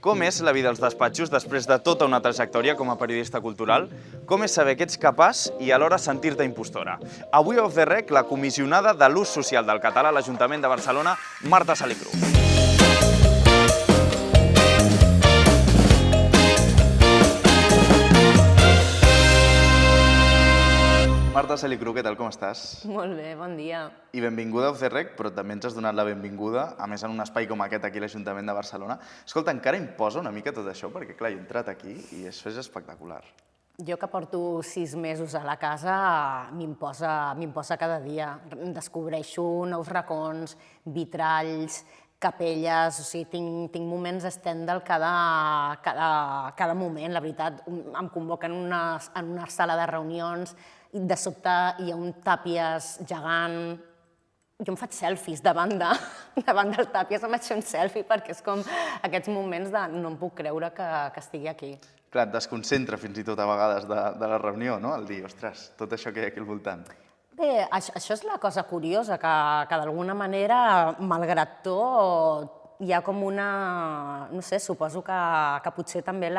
Com és la vida als despatxos després de tota una trajectòria com a periodista cultural? Com és saber que ets capaç i alhora sentir-te impostora? Avui a Off the Rec, la comissionada de l'ús social del català a l'Ajuntament de Barcelona, Marta Salicru. Marta Salicru, què tal, com estàs? Molt bé, bon dia. I benvinguda a Off the Rec, però també ens has donat la benvinguda, a més en un espai com aquest aquí a l'Ajuntament de Barcelona. Escolta, encara imposa una mica tot això, perquè clar, he entrat aquí i això és espectacular. Jo que porto 6 mesos a la casa, m'imposa cada dia. Descobreixo nous racons, vitralls, capelles, o sigui, tinc moments Stendhal cada moment, la veritat. Em convoquen en una sala de reunions, i de sobte hi ha un tàpies gegant. Jo em faig selfies davant del tàpies, em vaig fer un selfie perquè és com aquests moments de no em puc creure que estigui aquí. Clar, et desconcentra fins i tot a vegades de la reunió, no? El dir, ostres, tot això que hi ha aquí al voltant. Bé, això és la cosa curiosa, que d'alguna manera, malgrat tot, hi ha com una... no sé, suposo que potser també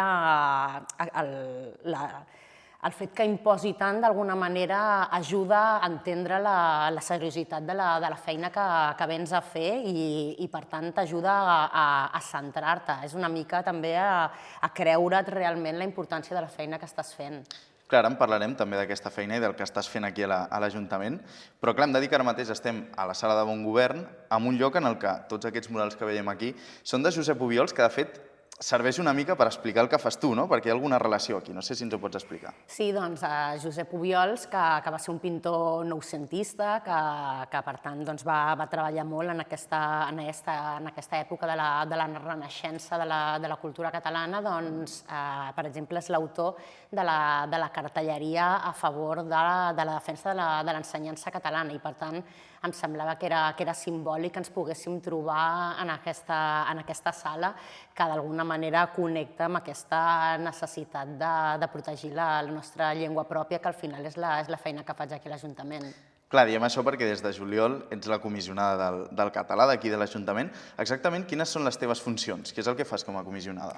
el fet que imposi tant, d'alguna manera, ajuda a entendre la seriositat de la feina que vens a fer i per tant, t'ajuda a centrar-te. És una mica també a creure't realment la importància de la feina que estàs fent. Clar, ara en parlarem també d'aquesta feina i del que estàs fent aquí a l'Ajuntament, però clar, hem de dir que ara mateix estem a la Sala de Bon Govern, en un lloc en el que tots aquests murals que veiem aquí són de Josep Obiols, que de fet serveix una mica per explicar el que fas tu, no? Perquè hi ha alguna relació aquí, no sé si ens ho pots explicar. Sí, doncs Josep Obiols, que va ser un pintor noucentista, que per tant va treballar molt en aquesta època de la renaixença de la cultura catalana, doncs, per exemple, és l'autor de la cartelleria a favor de la defensa de l'ensenyança catalana i, per tant, em semblava que era simbòlic que ens poguéssim trobar en aquesta sala que d'alguna manera connecta amb aquesta necessitat de protegir la nostra llengua pròpia, que al final és la feina que faig aquí a l'Ajuntament. Clar, diem això perquè des de juliol ets la comissionada del català d'aquí de l'Ajuntament. Exactament quines són les teves funcions? Què és el que fas com a comissionada?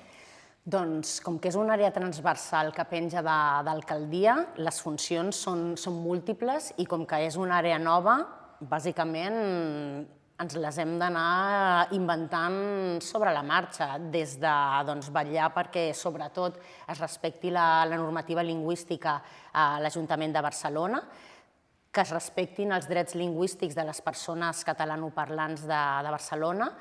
Doncs, com que és una àrea transversal que penja d'alcaldia, les funcions són múltiples i com que és una àrea nova, bàsicament ens les hem d'anar inventant sobre la marxa, des de vetllar perquè sobretot es respecti la normativa lingüística a l'Ajuntament de Barcelona, que es respectin els drets lingüístics de les persones catalanoparlants de Barcelona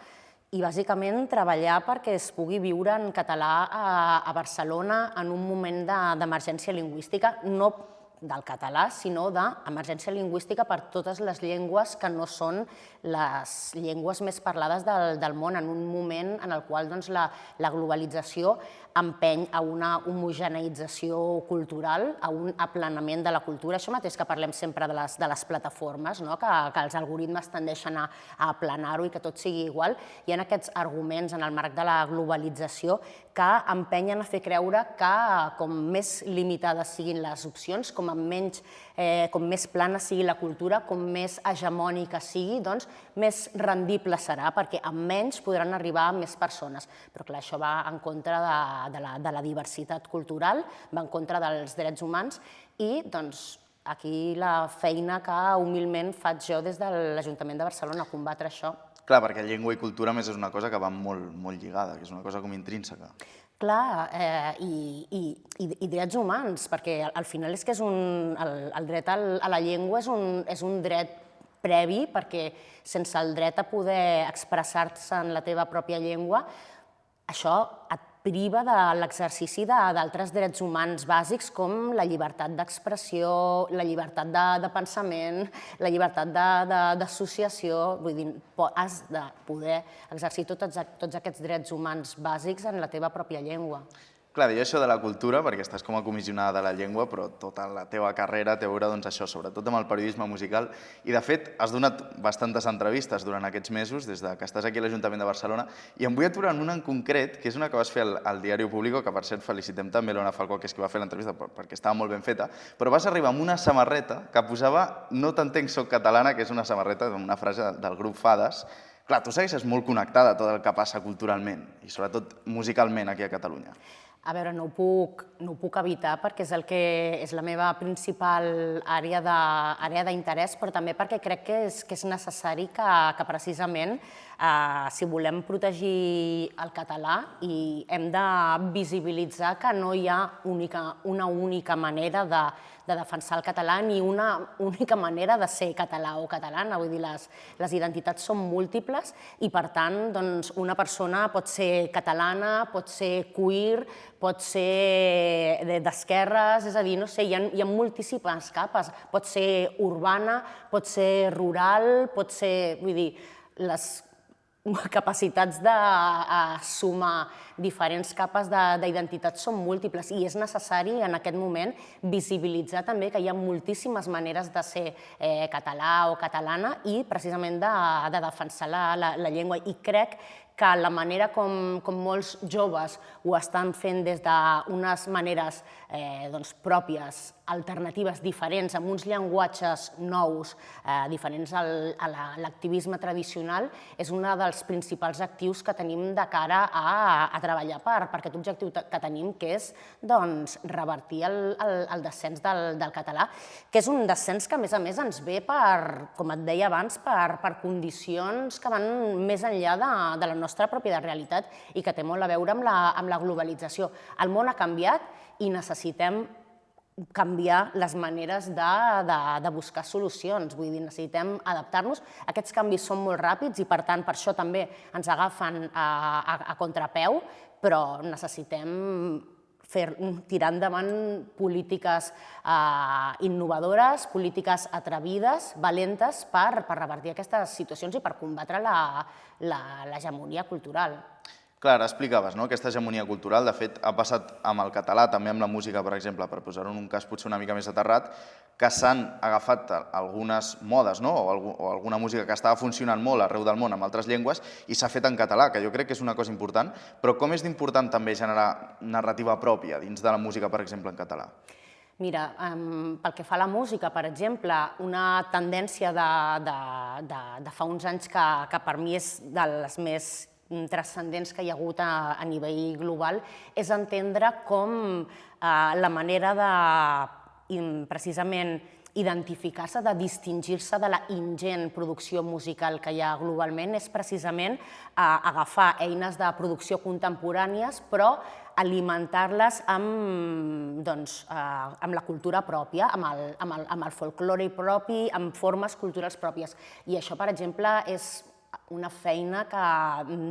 i bàsicament treballar perquè es pugui viure en català a Barcelona en un moment d'emergència lingüística, no del català, sinó d'emergència lingüística per totes les llengües que no són les llengües més parlades del món, en un moment en el qual la globalització empeny a una homogeneïtzació cultural, a un aplanament de la cultura. Això mateix que parlem sempre de les plataformes, que els algoritmes tendeixen a aplanar-ho i que tot sigui igual. Hi ha aquests arguments en el marc de la globalització que empenyen a fer creure que com més limitades siguin les opcions, com més plana sigui la cultura, com més hegemònica sigui, doncs més rendible serà, perquè amb menys podran arribar més persones. Però clar, això va en contra de la diversitat cultural, va en contra dels drets humans i doncs aquí la feina que humilment faig jo des de l'Ajuntament de Barcelona, combatre això. Clar, perquè llengua i cultura més és una cosa que va molt lligada, que és una cosa com intrínseca. Clar, i drets humans, perquè al final és que el dret a la llengua és un dret previ, perquè sense el dret a poder expressar-se en la teva pròpia llengua, això et priva de l'exercici d'altres drets humans bàsics com la llibertat d'expressió, la llibertat de pensament, la llibertat d'associació. Vull dir, has de poder exercir tots aquests drets humans bàsics en la teva pròpia llengua. Clar, deia això de la cultura, perquè estàs com a comissionada de la llengua, però tota la teva carrera té a veure això, sobretot amb el periodisme musical. I, de fet, has donat bastantes entrevistes durant aquests mesos, des que estàs aquí a l'Ajuntament de Barcelona, i em vull aturar en una en concret, que és una que vas fer al Diario Público, que per cert felicitem també l'Ona Falcó, que és qui va fer l'entrevista, perquè estava molt ben feta, però vas arribar amb una samarreta que posava "No t'entenc, soc catalana", que és una samarreta amb una frase del grup Fades, Clar, tu segueixes molt connectada a tot el que passa culturalment i sobretot musicalment aquí a Catalunya. A veure, no ho puc evitar perquè és la meva principal àrea d'interès, però també perquè crec que és necessari que precisament, si volem protegir el català, hem de visibilitzar que no hi ha una única manera de defensar el català ni una única manera de ser català o catalana. Vull dir, les identitats són múltiples i, per tant, una persona pot ser catalana, pot ser queer, pot ser d'esquerres, és a dir, no sé, hi ha moltíssimes capes. Pot ser urbana, pot ser rural, pot ser... Vull dir, les capacitats de sumar diferents capes d'identitat són múltiples i és necessari en aquest moment visibilitzar també que hi ha moltíssimes maneres de ser català o catalana i precisament de defensar la llengua. I crec que la manera com molts joves ho estan fent des d'unes maneres pròpies, alternatives, diferents, amb uns llenguatges nous, diferents a l'activisme tradicional, és un dels principals actius que tenim de cara a treballar per aquest objectiu que tenim, que és revertir el descens del català, que és un descens que, a més, ens ve per, com et deia abans, per condicions que van més enllà de la nostra pròpia realitat i que té molt a veure amb la globalització. El món ha canviat i necessitem canviar les maneres de buscar solucions. Vull dir, necessitem adaptar-nos. Aquests canvis són molt ràpids i, per tant, per això també ens agafen a contrapeu, però necessitem tirar endavant polítiques innovadores, polítiques atrevides, valentes, per revertir aquestes situacions i per combatre l'hegemonia cultural. Clar, ara explicaves aquesta hegemonia cultural, de fet ha passat amb el català, també amb la música, per exemple, per posar-ho en un cas potser una mica més aterrat, que s'han agafat algunes modes o alguna música que estava funcionant molt arreu del món amb altres llengües i s'ha fet en català, que jo crec que és una cosa important, però com és d'important també generar narrativa pròpia dins de la música, per exemple, en català? Mira, pel que fa a la música, per exemple, una tendència de fa uns anys que per mi és de les més transcendents que hi ha hagut a nivell global és entendre com la manera de precisament identificar-se, de distingir-se de la ingent producció musical que hi ha globalment és precisament agafar eines de producció contemporànies però alimentar-les amb la cultura pròpia, amb el folklore propi, amb formes culturals pròpies. I això, per exemple, és una feina que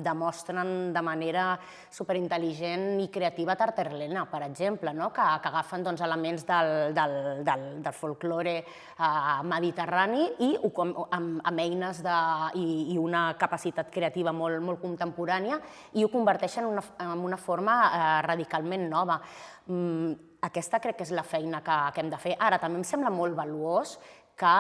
demostren de manera superintel·ligent i creativa Tarterlena, per exemple, que agafen elements del folklore mediterrani i amb eines i una capacitat creativa molt contemporània i ho converteixen en una forma radicalment nova. Aquesta crec que és la feina que hem de fer. Ara, també em sembla molt valuós que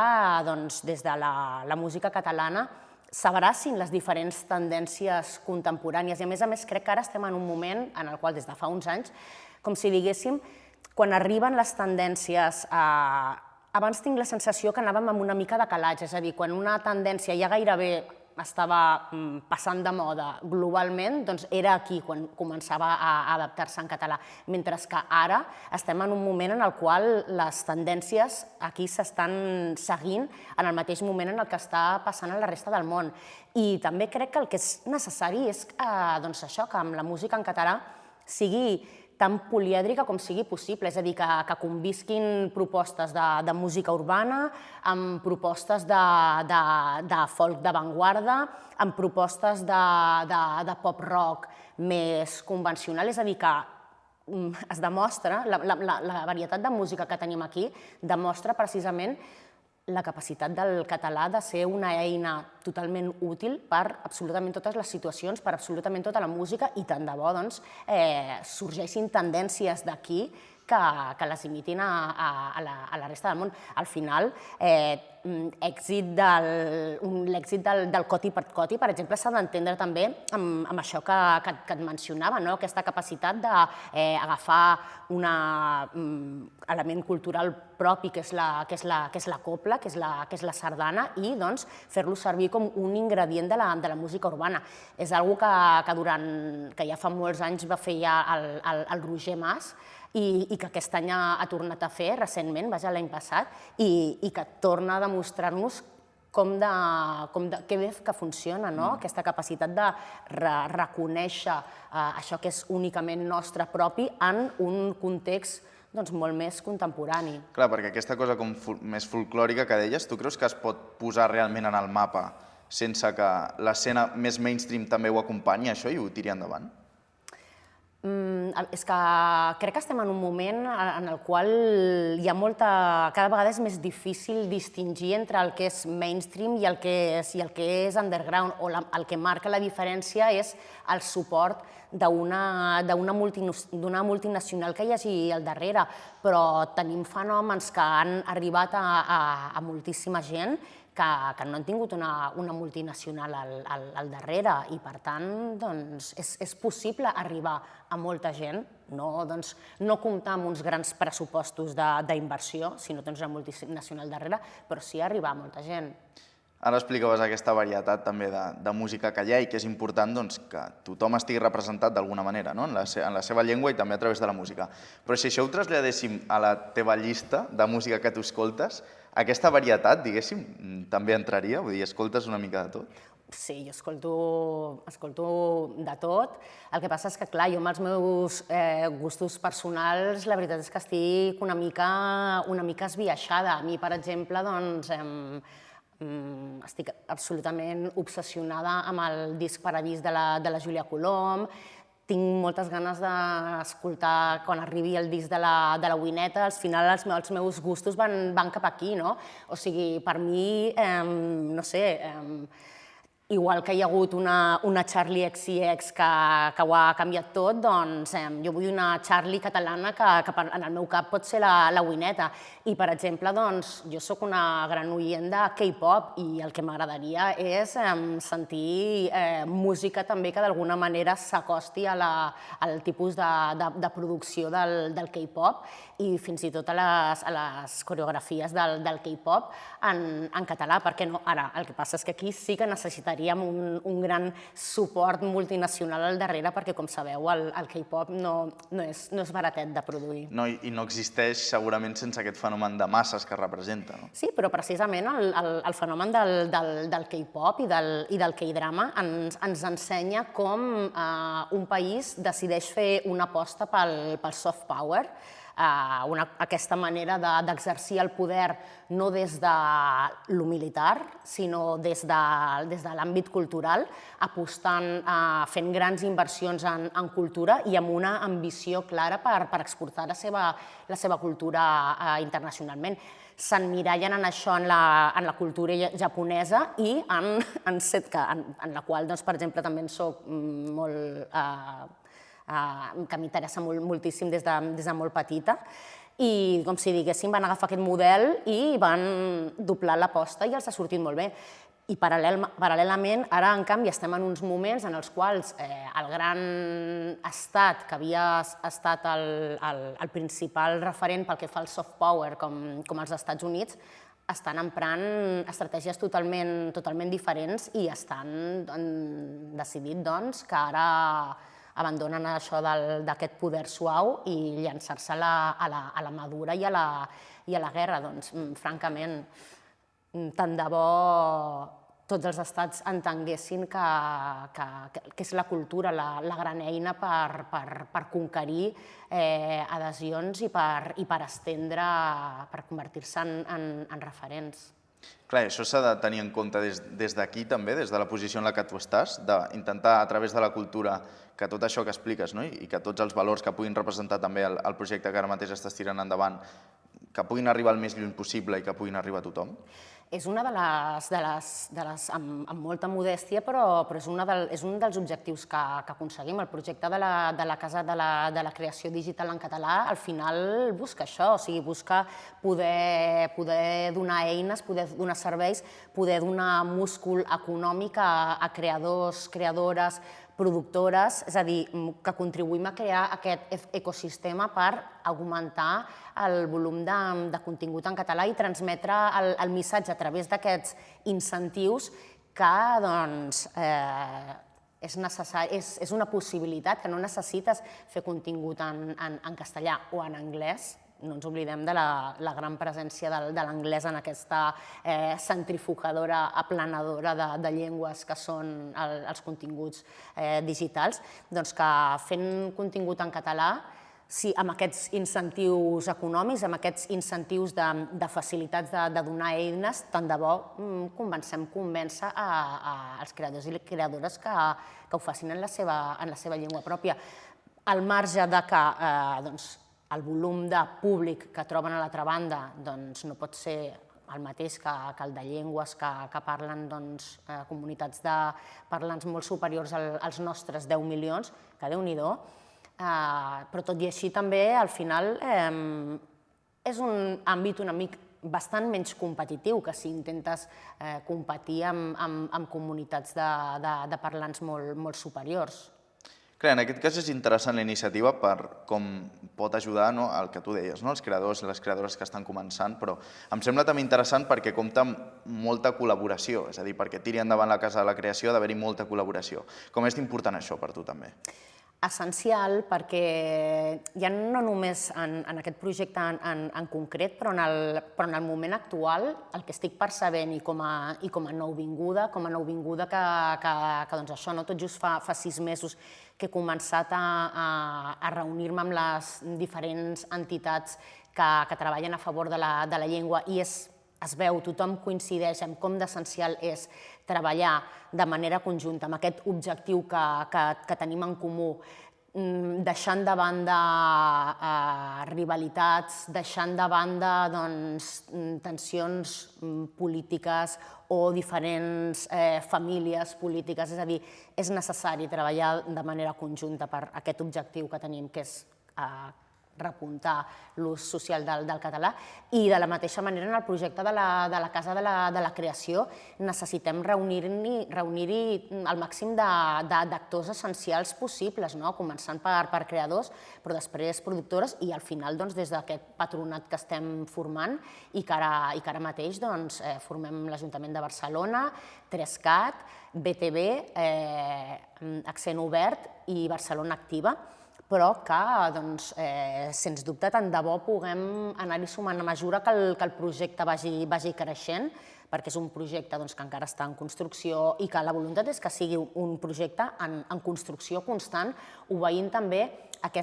des de la música catalana s'abracin les diferents tendències contemporànies i, a més, crec que ara estem en un moment en el qual, des de fa uns anys, com si diguéssim, quan arriben les tendències, abans tinc la sensació que anàvem amb una mica de calatge, és a dir, quan una tendència ja gairebé estava passant de moda globalment, doncs era aquí quan començava a adaptar-se en català, mentre que ara estem en un moment en el qual les tendències aquí s'estan seguint en el mateix moment en el que està passant a la resta del món. I també crec que el que és necessari és això, que amb la música en català sigui tan polièdrica com sigui possible, és a dir, que convisquin propostes de música urbana, amb propostes de folk d'avantguarda, amb propostes de pop-rock més convencional, és a dir, que es demostra, la varietat de música que tenim aquí demostra precisament la capacitat del català de ser una eina totalment útil per absolutament totes les situacions, per absolutament tota la música i tant de bo sorgeixin tendències d'aquí que les imitin a la resta del món. Al final, l'èxit del Coti per Coti, per exemple, s'ha d'entendre també amb això que et mencionava, aquesta capacitat d'agafar un element cultural propi, que és la copla, que és la sardana, i fer-lo servir com un ingredient de la música urbana. És una cosa que ja fa molts anys va fer ja el Roger Mas, i que aquest any ha tornat a fer recentment, l'any passat, i que torna a demostrar-nos que bé que funciona, aquesta capacitat de reconèixer això que és únicament nostre propi en un context molt més contemporani. Clar, perquè aquesta cosa més folclòrica que deies, tu creus que es pot posar realment en el mapa sense que l'escena més mainstream també ho acompanyi, això, i ho tiri endavant? És que crec que estem en un moment en el qual hi ha cada vegada és més difícil distingir entre el que és mainstream i el que és underground, o el que marca la diferència és el suport d'una multinacional que hi hagi al darrere, però tenim fenòmens que han arribat a moltíssima gent que no han tingut una multinacional al darrere, i per tant és possible arribar a molta gent, no comptar amb uns grans pressupostos d'inversió, sinó tenir una multinacional darrere, però sí arribar a molta gent. Ara explicaves aquesta varietat també de música que hi ha i que és important que tothom estigui representat d'alguna manera, en la seva llengua i també a través de la música. Però si això ho traslladéssim a la teva llista de música que tu escoltes, aquesta varietat, diguéssim, també entraria? Vull dir, escoltes una mica de tot? Sí, jo escolto de tot. El que passa és que, clar, jo amb els meus gustos personals, la veritat és que estic una mica esbiaixada. A mi, per exemple, estic absolutament obsessionada amb el disc Paradís de la Júlia Colom. Tinc moltes ganes d'escoltar quan arribi el disc de la Wineta. Al final els meus gustos van cap aquí, no? O sigui, per mi, no sé, igual que hi ha hagut una Charlie XCX que ho ha canviat tot, doncs jo vull una Charlie catalana que en el meu cap pot ser la Wineta. I, per exemple, jo soc una gran oient de K-pop i el que m'agradaria és sentir música també que d'alguna manera s'acosti al tipus de producció del K-pop i fins i tot a les coreografies del K-pop en català, perquè no? Ara, el que passa és que aquí sí que necessitaríem un gran suport multinacional al darrere, perquè, com sabeu, el K-pop no és baratet de produir. I no existeix segurament sense aquest fenomen de masses que representa, no? Sí, però precisament el fenomen del K-pop i del K-drama ens ensenya com un país decideix fer una aposta pel soft power, aquesta manera d'exercir el poder no des de lo militar, sinó des de l'àmbit cultural, apostant, fent grans inversions en cultura i amb una ambició clara per exportar la seva cultura internacionalment. S'emmirallen en això en la cultura japonesa i en la qual, per exemple, també en soc molt que m'interessa moltíssim des de molt petita, i, com si diguéssim, van agafar aquest model i van doblar l'aposta i els ha sortit molt bé. I paral·lelament, ara, en canvi, estem en uns moments en els quals el gran estat, que havia estat el principal referent pel que fa al soft power, com els Estats Units, estan emprant estratègies totalment diferents i estan decidit que ara abandonen això d'aquest poder suau i llançar-se a la mà dura i a la guerra. Doncs, francament, tant de bo tots els estats entenguessin que és la cultura la gran eina per conquerir adhesions i per estendre, per convertir-se en referents. Clar, això s'ha de tenir en compte des d'aquí també, des de la posició en la que tu estàs, d'intentar a través de la cultura que tot això que expliques i que tots els valors que puguin representar també el projecte que ara mateix estàs tirant endavant, que puguin arribar el més lluny possible i que puguin arribar a tothom? És una amb molta modèstia, però és un dels objectius que aconseguim. El projecte de la Casa de la Creació Digital en català, al final busca això, o sigui, busca poder donar eines, poder donar serveis, poder donar múscul econòmic a creadors, creadores, productores, és a dir, que contribuïm a crear aquest ecosistema per augmentar el volum de contingut en català i transmetre el missatge a través d'aquests incentius que és una possibilitat, que no necessites fer contingut en castellà o en anglès. No ens oblidem de la gran presència de l'anglès en aquesta centrifugadora, aplanadora de llengües que són els continguts digitals, doncs que fent contingut en català, amb aquests incentius econòmics, amb aquests incentius de facilitats de donar eines, tant de bo convèncer als creadors i creadores que ho facin en la seva llengua pròpia. Al marge de que el volum de públic que troben a l'altra banda no pot ser el mateix que el de llengües que parlen comunitats de parlants molt superiors als nostres 10 milions, que Déu-n'hi-do, però tot i així també al final és un àmbit una mica bastant menys competitiu que si intentes competir amb comunitats de parlants molt superiors. Clar, en aquest cas és interessant la iniciativa per com pot ajudar el que tu deies, els creadors i les creadores que estan començant, però em sembla també interessant perquè compta amb molta col·laboració, és a dir, perquè tiri endavant la Casa de la Creació ha d'haver-hi molta col·laboració. Com és important això per tu també? Essencial perquè ja no només en aquest projecte en concret, però en el moment actual el que estic percebent i com a nouvinguda que això, tot just fa 6 mesos que he començat a reunir-me amb les diferents entitats que treballen a favor de la llengua i es veu, tothom coincideix en com d'essencial és treballar de manera conjunta amb aquest objectiu que tenim en comú, deixant de banda rivalitats, deixant de banda tensions polítiques o diferents famílies polítiques. És a dir, és necessari treballar de manera conjunta per aquest objectiu que tenim, que és repuntar l'ús social del català, i de la mateixa manera en el projecte de la Casa de la Creació necessitem reunir-hi el màxim d'actors essencials possibles, començant per creadors, però després productores i al final des d'aquest patronat que estem formant i que ara mateix formem l'Ajuntament de Barcelona, 3CAT, BTV, Accent Obert i Barcelona Activa, però que, sens dubte, tant de bo puguem anar-hi sumant a mesura que el projecte vagi creixent, perquè és un projecte que encara està en construcció i que la voluntat és que sigui un projecte en construcció constant, obeint també a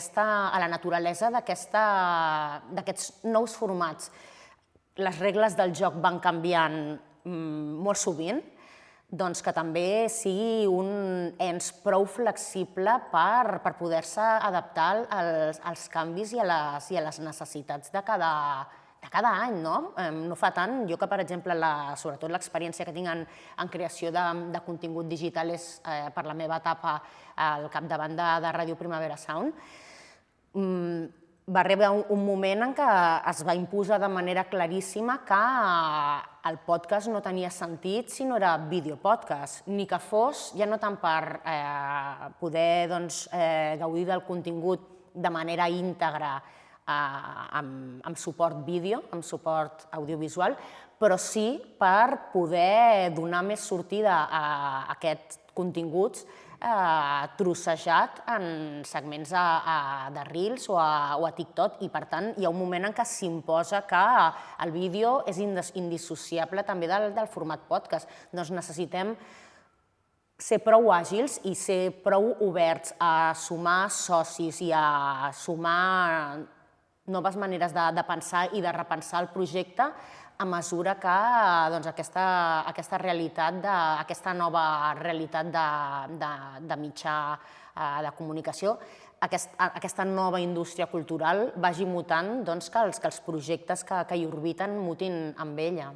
la naturalesa d'aquests nous formats. Les regles del joc van canviant molt sovint, que també sigui un ens prou flexible per poder-se adaptar als canvis i a les necessitats de cada any. No fa tant, jo que per exemple, sobretot l'experiència que tinc en creació de contingut digital és per la meva etapa al capdavant de Ràdio Primavera Sound, va arribar un moment en què es va imposar de manera claríssima que el podcast no tenia sentit si no era videopodcast, ni que fos, ja no tant per poder gaudir del contingut de manera íntegra amb suport vídeo, amb suport audiovisual, però sí per poder donar més sortida a aquests continguts trossejat en segments de Reels o a TikTok, i per tant hi ha un moment en què s'imposa que el vídeo és indissociable també del format podcast. Doncs necessitem ser prou àgils i ser prou oberts a sumar socis i a sumar noves maneres de pensar i de repensar el projecte a mesura que aquesta realitat, aquesta nova realitat de mitjà de comunicació, aquesta nova indústria cultural vagi mutant, que els projectes que hi orbiten mutin amb ella.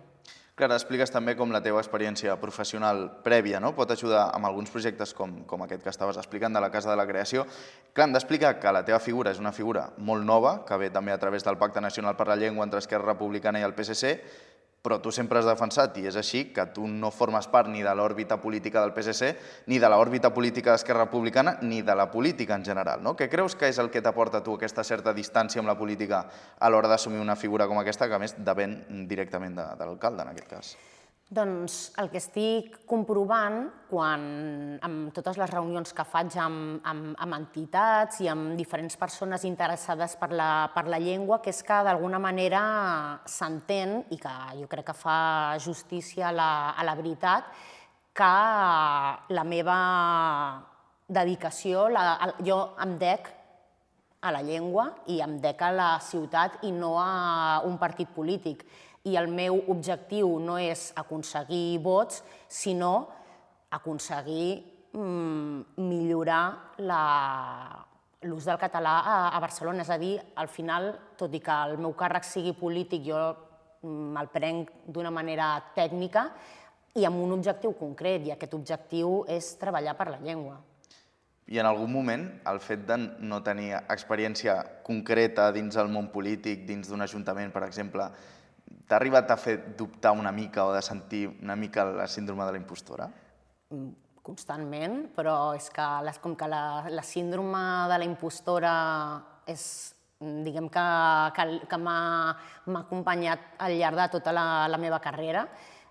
Clar, expliques també com la teva experiència professional prèvia pot ajudar amb alguns projectes com aquest que estaves explicant de la Casa de la Creació. Clar, hem d'explicar que la teva figura és una figura molt nova, que ve també a través del Pacte Nacional per la Llengua entre Esquerra Republicana i el PSC, però tu sempre has defensat, i és així, que tu no formes part ni de l'òrbita política del PSC, ni de l'òrbita política d'Esquerra Republicana, ni de la política en general. Què creus que és el que t'aporta a tu aquesta certa distància amb la política a l'hora d'assumir una figura com aquesta, que a més depèn directament de l'alcalde, en aquest cas? Doncs el que estic comprovant amb totes les reunions que faig amb entitats i amb diferents persones interessades per la llengua, que és que d'alguna manera s'entén, i que jo crec que fa justícia a la veritat, que la meva dedicació, jo em dec a la llengua i em dec a la ciutat i no a un partit polític. I el meu objectiu no és aconseguir vots, sinó aconseguir millorar l'ús del català a Barcelona. És a dir, al final, tot i que el meu càrrec sigui polític, jo me'l prenc d'una manera tècnica i amb un objectiu concret, i aquest objectiu és treballar per la llengua. I en algun moment, el fet de no tenir experiència concreta dins el món polític, dins d'un ajuntament, per exemple, t'ha arribat a fer dubtar una mica o de sentir una mica la síndrome de la impostora? Constantment, però és que com que la síndrome de la impostora és, diguem que m'ha acompanyat al llarg de tota la meva carrera,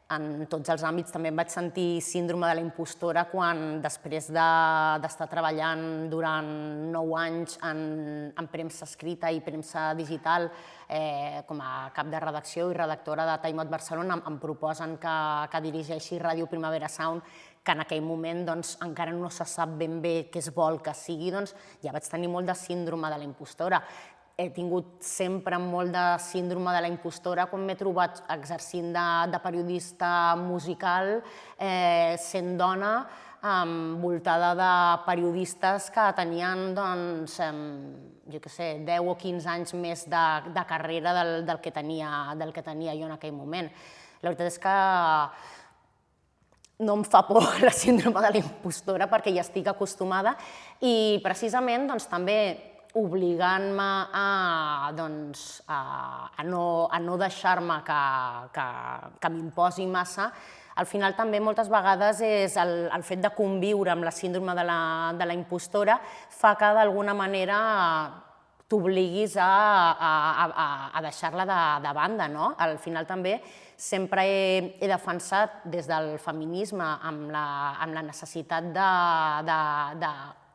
en tots els àmbits. També em vaig sentir síndrome de la impostora quan, després d'estar treballant durant 9 anys en premsa escrita i premsa digital, com a cap de redacció i redactora de Time Out Barcelona, em proposen que dirigeixi Ràdio Primavera Sound, que en aquell moment encara no se sap ben bé què es vol que sigui, ja vaig tenir molt de síndrome de la impostora. He tingut sempre molt de síndrome de la impostora quan m'he trobat exercint de periodista musical, sent dona, envoltada de periodistes que tenien, jo què sé, 10 o 15 anys més de carrera del que tenia jo en aquell moment. La veritat és que no em fa por la síndrome de la impostora perquè ja estic acostumada i precisament també obligant-me a no deixar-me que m'imposi massa, al final també moltes vegades és el fet de conviure amb la síndrome de la impostora fa que d'alguna manera t'obliguis a deixar-la de banda. Al final també sempre he defensat des del feminisme amb la necessitat de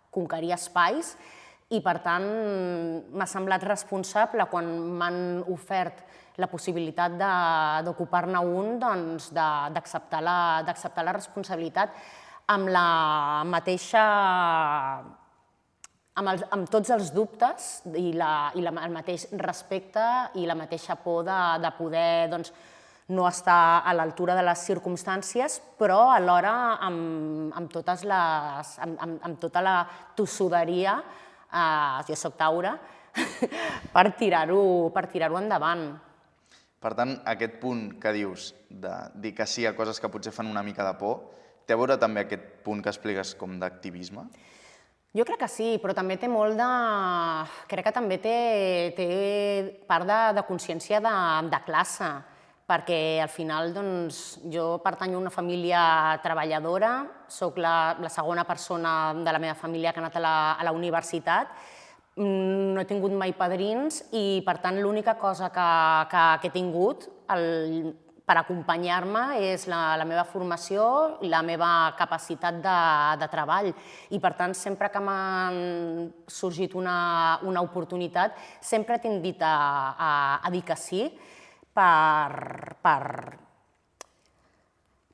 conquerir espais i, per tant, m'ha semblat responsable quan m'han ofert la possibilitat d'ocupar-ne un, d'acceptar la responsabilitat amb la mateixa, amb tots els dubtes i el mateix respecte i la mateixa por de poder no estar a l'altura de les circumstàncies, però alhora amb tota la tossuderia, jo soc Taure, per tirar-ho endavant. Per tant, aquest punt que dius de dir que sí a coses que potser fan una mica de por, té a veure també aquest punt que expliques com d'activisme? Jo crec que sí, però també té molt de... Crec que també té part de consciència de classe, perquè al final jo pertanyo a una família treballadora, soc la segona persona de la meva família que ha anat a la universitat, no he tingut mai padrins i, per tant, l'única cosa que he tingut per acompanyar-me és la meva formació i la meva capacitat de treball. I, per tant, sempre que m'ha sorgit una oportunitat, sempre he tendit a dir que sí,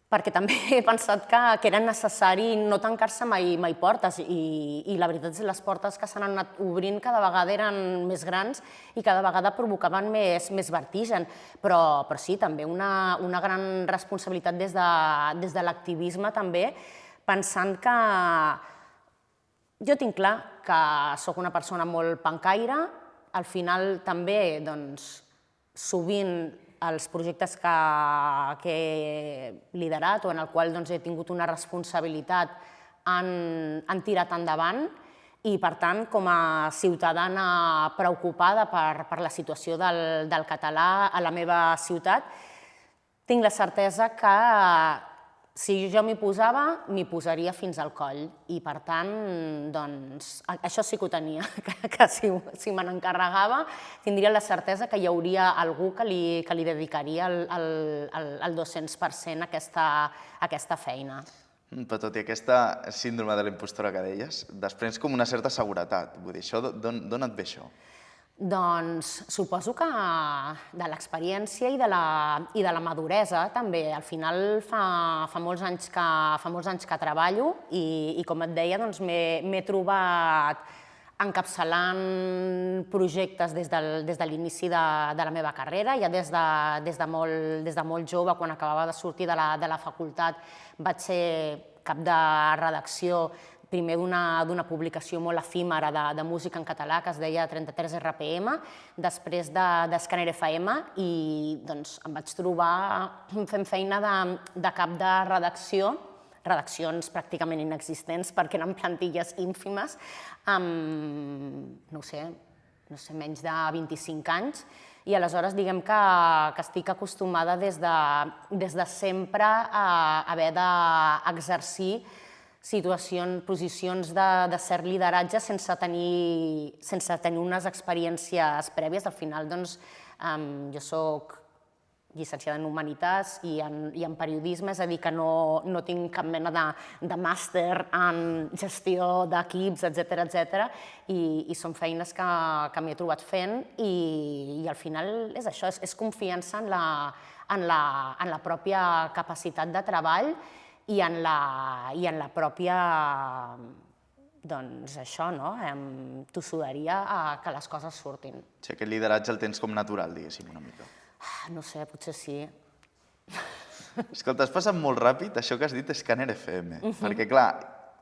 perquè també he pensat que era necessari no tancar-se mai portes i la veritat és que les portes que s'han anat obrint cada vegada eren més grans i cada vegada provocaven més vertigen. Però sí, també una gran responsabilitat des de l'activisme també, pensant que jo tinc clar que sóc una persona molt pencaire, al final també sovint els projectes que he liderat o en el qual he tingut una responsabilitat han tirat endavant i, per tant, com a ciutadana preocupada per la situació del català a la meva ciutat, tinc la certesa que si jo m'hi posava, m'hi posaria fins al coll. I, per tant, doncs, això sí que ho tenia, que si me n'encarregava, tindria la certesa que hi hauria algú que li dedicaria el 200% a aquesta feina. Però tot i aquesta síndrome de la impostora que deies, després com una certa seguretat. Vull dir, d'on et ve això? Doncs suposo que de l'experiència i de la maduresa, també. Al final fa molts anys que treballo i com et deia, m'he trobat encapçalant projectes des de l'inici de la meva carrera. Ja des de molt jove, quan acabava de sortir de la facultat, vaig ser cap de redacció primer d'una publicació molt efímera de música en català que es deia 33 RPM, després d'Escàner FM, i em vaig trobar fent feina de cap de redacció, redaccions pràcticament inexistents perquè eren plantilles ínfimes, amb, no sé, menys de 25 anys, i aleshores diguem que estic acostumada des de sempre a haver d'exercir posicions de cert lideratge sense tenir unes experiències prèvies. Al final, jo soc llicenciada en Humanitats i en Periodisme, és a dir, que no tinc cap mena de màster en gestió d'equips, etcètera, i són feines que m'he trobat fent i al final és això, és confiança en la pròpia capacitat de treball i en la pròpia, doncs això, tossuderia que les coses surtin. Sí, aquest lideratge el tens com natural, diguéssim, una mica. No sé, potser sí. Escolta, has passat molt ràpid això que has dit Escàner FM, perquè clar,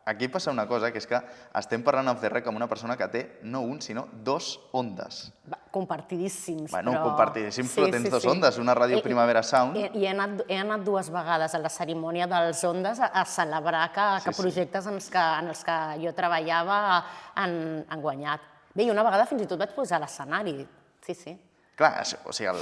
aquí passa una cosa, que és que estem parlant off the record amb una persona que té no un, sinó 2 ondes. Compartidíssims, però... Bueno, compartidíssims, però tens 2 ondes, una ràdio Primavera Sound. I he anat 2 vegades a la cerimònia dels Ondes a celebrar que projectes en els que jo treballava han guanyat. Bé, i una vegada fins i tot vaig posar a l'escenari, sí. Clar, o sigui,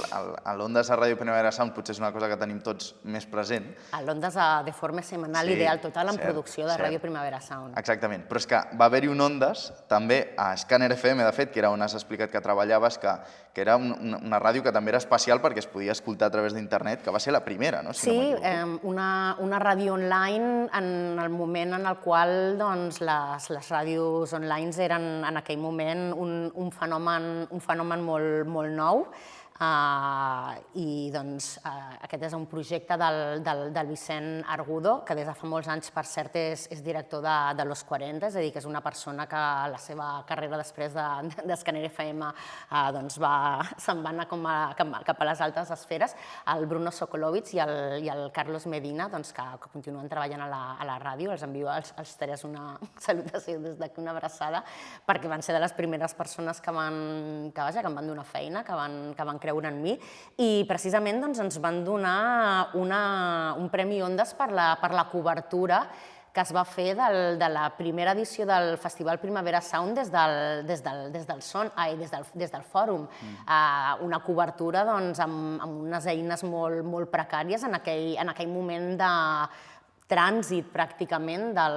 l'Ondes a Ràdio Primavera Sound potser és una cosa que tenim tots més present. L'Ondes de forma setmanal Ideal Total en producció de Ràdio Primavera Sound. Exactament, però és que va haver-hi un Ondes, també a Escàner FM, de fet, que era on has explicat que treballaves, que era una ràdio que també era especial perquè es podia escoltar a través d'internet, que va ser la primera, no? Sí, una ràdio online en el moment en el qual les ràdios online eren en aquell moment un fenomen molt nou. I aquest és un projecte del Vicent Argudo, que des de fa molts anys, per cert, és director de Los 40, és a dir, que és una persona que la seva carrera després d'Escàner FM se'n va anar cap a les altes esferes. El Bruno Sokolovic i el Carlos Medina, que continuen treballant a la ràdio, els envio als 3 una salutació des d'aquí, una abraçada, perquè van ser de les primeres persones que em van donar feina, que van creure en mi, i precisament ens van donar un Premi Ondes per la cobertura que es va fer de la primera edició del Festival Primavera Sound des del fòrum. Una cobertura amb unes eines molt precàries en aquell moment de trànsit pràcticament de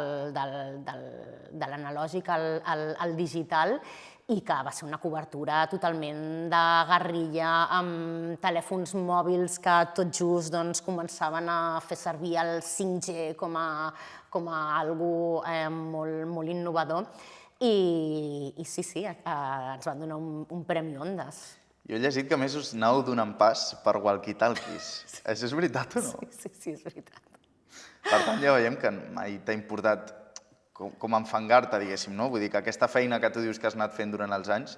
l'analògic al digital, i que va ser una cobertura totalment de guerrilla, amb telèfons mòbils que tot just començaven a fer servir el 5G com a algo molt innovador. I sí, ens van donar un Premi Ondes. Jo he llegit que a més us anàveu donant pas per walkie-talkies. Això és veritat o no? Sí, és veritat. Per tant, ja veiem que mai t'ha importat com enfangar-te, diguéssim, no? Vull dir que aquesta feina que tu dius que has anat fent durant els anys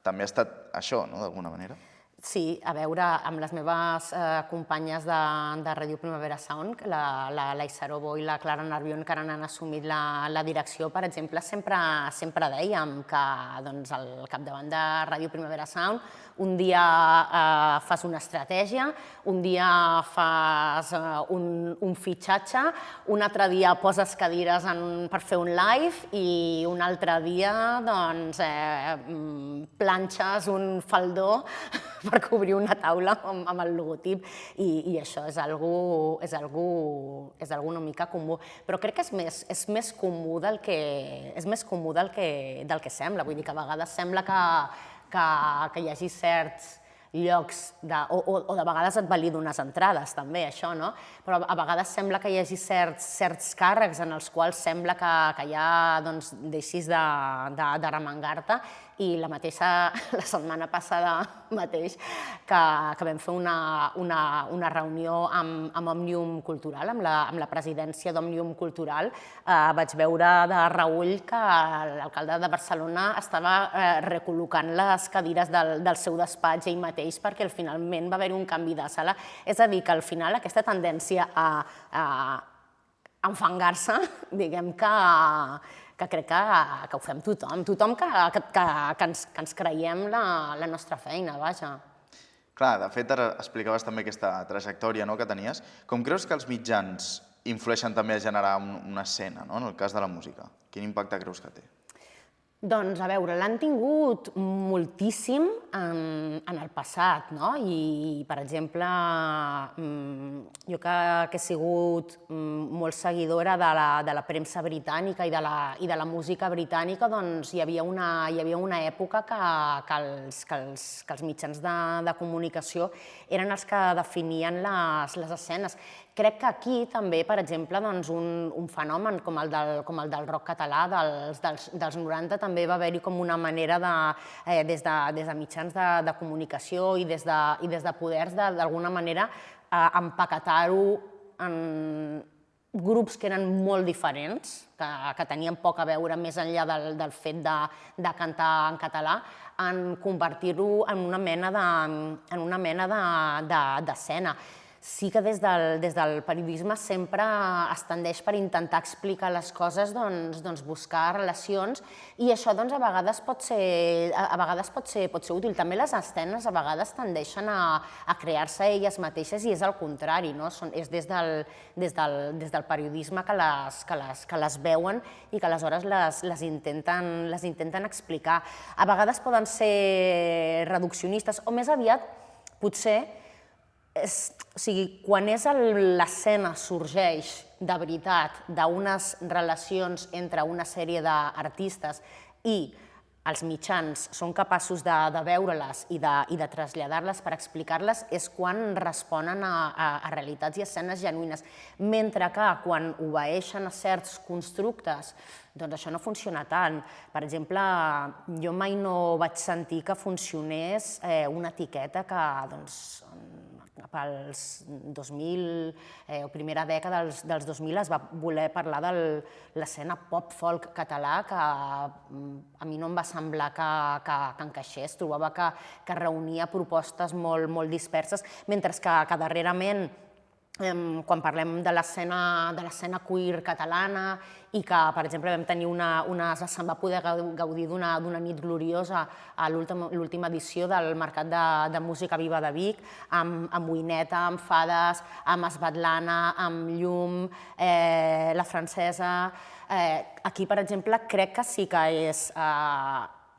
també ha estat això, no?, d'alguna manera. Sí, a veure, amb les meves companyes de Ràdio Primavera Sound, la Isarobo i la Clara Nervión, que ara han assumit la direcció, per exemple, sempre dèiem que al capdavant de Ràdio Primavera Sound un dia fas una estratègia, un dia fas un fitxatge, un altre dia poses cadires per fer un live i un altre dia planxes un faldó per cobrir una taula amb el logotip i això és algo una mica comú. Però crec que és més comú del que sembla. Vull dir que a vegades sembla que hi hagi certs llocs, o de vegades et valida unes entrades també, això, no? Però a vegades sembla que hi hagi certs càrrecs en els quals sembla que ja deixis de remengar-te i la setmana passada mateix que vam fer una reunió amb Òmnium Cultural, amb la presidència d'Òmnium Cultural, vaig veure de reüll que l'alcalde de Barcelona estava recol·locant les cadires del seu despatx ell mateix perquè finalment va haver-hi un canvi de sala. És a dir, que al final aquesta tendència a enfangar-se, diguem que crec que ho fem tothom que ens creiem la nostra feina, vaja. Clar, de fet, ara explicaves també aquesta trajectòria que tenies. Com creus que els mitjans influeixen també a generar una escena, en el cas de la música? Quin impacte creus que té? Doncs, a veure, l'han tingut moltíssim en el passat, no? I, per exemple, jo que he sigut molt seguidora de la premsa britànica i de la música britànica, doncs hi havia una època que els mitjans de comunicació eren els que definien les escenes. Crec que aquí també, per exemple, un fenomen com el del rock català dels 90 també va haver-hi com una manera des de mitjans de comunicació i des de poders d'alguna manera empaquetar-ho en grups que eren molt diferents, que tenien poc a veure més enllà del fet de cantar en català, en convertir-ho en una mena d'escena. Sí que des del periodisme sempre es tendeix per intentar explicar les coses, buscar relacions, i això a vegades pot ser útil. També les escenes a vegades tendeixen a crear-se elles mateixes i és el contrari, és des del periodisme que les veuen i que aleshores les intenten explicar. A vegades poden ser reduccionistes o més aviat potser quan l'escena sorgeix de veritat d'unes relacions entre una sèrie d'artistes i els mitjans són capaços de veure-les i de traslladar-les per explicar-les, és quan responen a realitats i escenes genuïnes. Mentre que quan obeeixen a certs constructes, doncs això no funciona tant. Per exemple, jo mai no vaig sentir que funcionés una etiqueta que pels 2000, o primera dècada dels 2000, es va voler parlar de l'escena pop-folk català, que a mi no em va semblar que encaixés. Trobava que reunia propostes molt disperses, mentre que darrerament, quan parlem de l'escena queer catalana i que, per exemple, vam tenir se'n va poder gaudir d'una nit gloriosa a l'última edició del Mercat de Música Viva de Vic, amb Oineta, amb Fades, amb Svetlana, amb Llum, la Francesa. Aquí, per exemple, crec que sí que és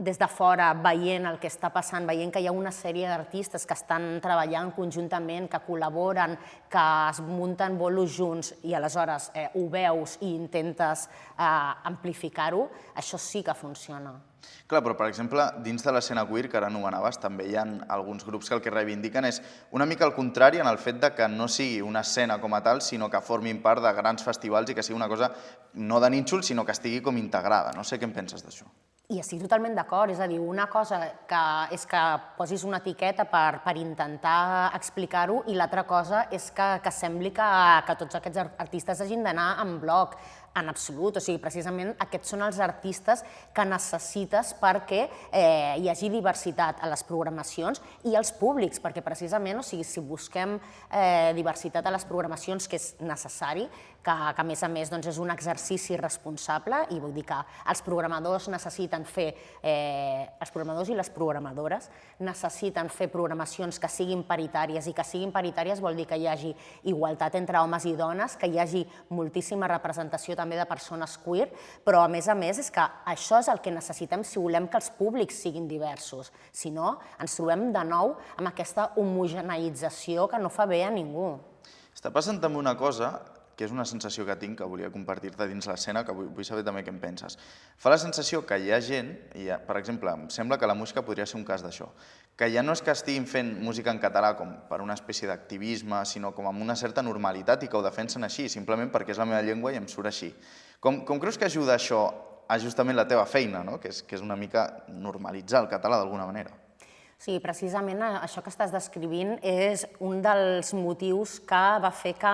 des de fora, veient el que està passant, veient que hi ha una sèrie d'artistes que estan treballant conjuntament, que col·laboren, que es munten bolos junts i aleshores ho veus i intentes amplificar-ho, això sí que funciona. Clar, però, per exemple, dins de l'escena queer, que ara anomenaves, també hi ha alguns grups que el que reivindiquen és una mica el contrari en el fet que no sigui una escena com a tal, sinó que formin part de grans festivals i que sigui una cosa no de nínxol, sinó que estigui com integrada. No sé què en penses d'això. I estic totalment d'acord, és a dir, una cosa és que posis una etiqueta per intentar explicar-ho i l'altra cosa és que sembli que tots aquests artistes hagin d'anar en bloc. En absolut, o sigui, precisament aquests són els artistes que necessites perquè hi hagi diversitat a les programacions i als públics, perquè precisament, o sigui, si busquem diversitat a les programacions, que és necessari, que a més és un exercici responsable, i vull dir que els programadors necessiten fer, els programadors i les programadores necessiten fer programacions que siguin paritàries, i que siguin paritàries vol dir que hi hagi igualtat entre homes i dones, que hi hagi moltíssima representació també de persones queer, però a més és que això és el que necessitem si volem que els públics siguin diversos. Si no, ens trobem de nou amb aquesta homogeneïtzació que no fa bé a ningú. Està passant també una cosa, que és una sensació que tinc, que volia compartir-te dins l'escena, que vull saber també què en penses. Fa la sensació que hi ha gent, per exemple, em sembla que la música podria ser un cas d'això, que ja no és que estiguin fent música en català com per una espècie d'activisme, sinó com amb una certa normalitat i que ho defensen així, simplement perquè és la meva llengua i em surt així. Com creus que ajuda això a justament la teva feina, que és una mica normalitzar el català d'alguna manera? Sí, precisament això que estàs descrivint és un dels motius que va fer que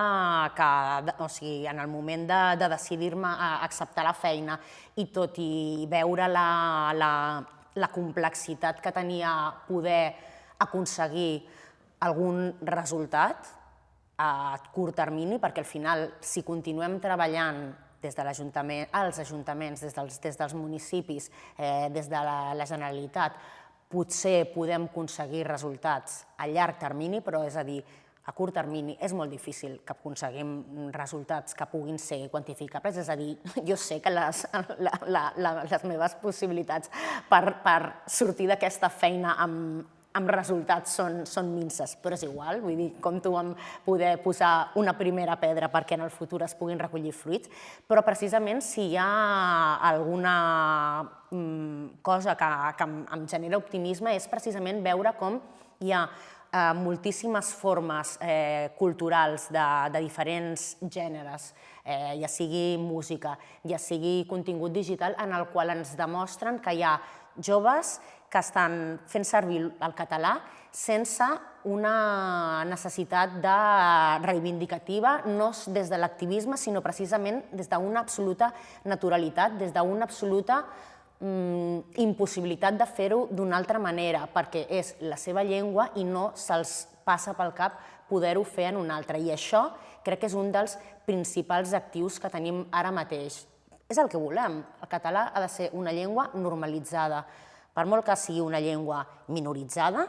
en el moment de decidir-me a acceptar la feina i tot i veure la complexitat que tenia poder aconseguir algun resultat a curt termini, perquè al final, si continuem treballant des de l'Ajuntament, als ajuntaments, des dels municipis, des de la Generalitat, potser podem aconseguir resultats a llarg termini, però és a dir, a curt termini és molt difícil que aconseguim resultats que puguin ser quantificables. És a dir, jo sé que les meves possibilitats per sortir d'aquesta feina amb resultats són minses, però és igual, vull dir, compto amb poder posar una primera pedra perquè en el futur es puguin recollir fruits, però precisament si hi ha alguna cosa que em genera optimisme és precisament veure com hi ha moltíssimes formes culturals de diferents gèneres, ja sigui música, ja sigui contingut digital, en el qual ens demostren que hi ha joves que estan fent servir el català sense una necessitat reivindicativa, no des de l'activisme, sinó precisament des d'una absoluta naturalitat, des d'una absoluta impossibilitat de fer-ho d'una altra manera, perquè és la seva llengua i no se'ls passa pel cap poder-ho fer en una altra. I això crec que és un dels principals actius que tenim ara mateix. És el que volem. El català ha de ser una llengua normalitzada. Per molt que sigui una llengua minoritzada,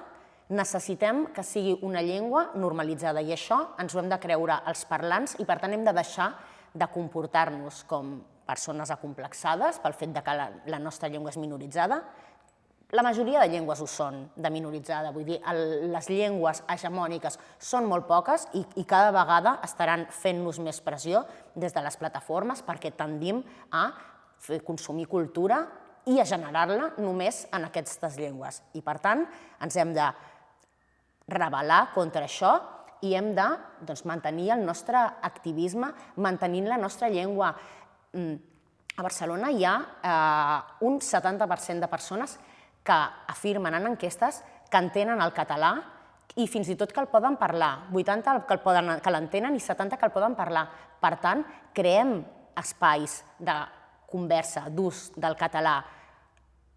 necessitem que sigui una llengua normalitzada i això ens ho hem de creure els parlants i per tant hem de deixar de comportar-nos com persones acomplexades pel fet que la nostra llengua és minoritzada. La majoria de llengües ho són, de minoritzada, vull dir, les llengües hegemòniques són molt poques i cada vegada estaran fent-nos més pressió des de les plataformes perquè tendim a consumir cultura i a generar-la només en aquestes llengües. I per tant, ens hem de rebel·lar contra això i hem de mantenir el nostre activisme mantenint la nostra llengua. A Barcelona hi ha un 70% de persones que afirmen en enquestes que entenen el català i fins i tot que el poden parlar. 80 que l'entenen i 70 que el poden parlar. Per tant, creem espais de conversa, d'ús del català.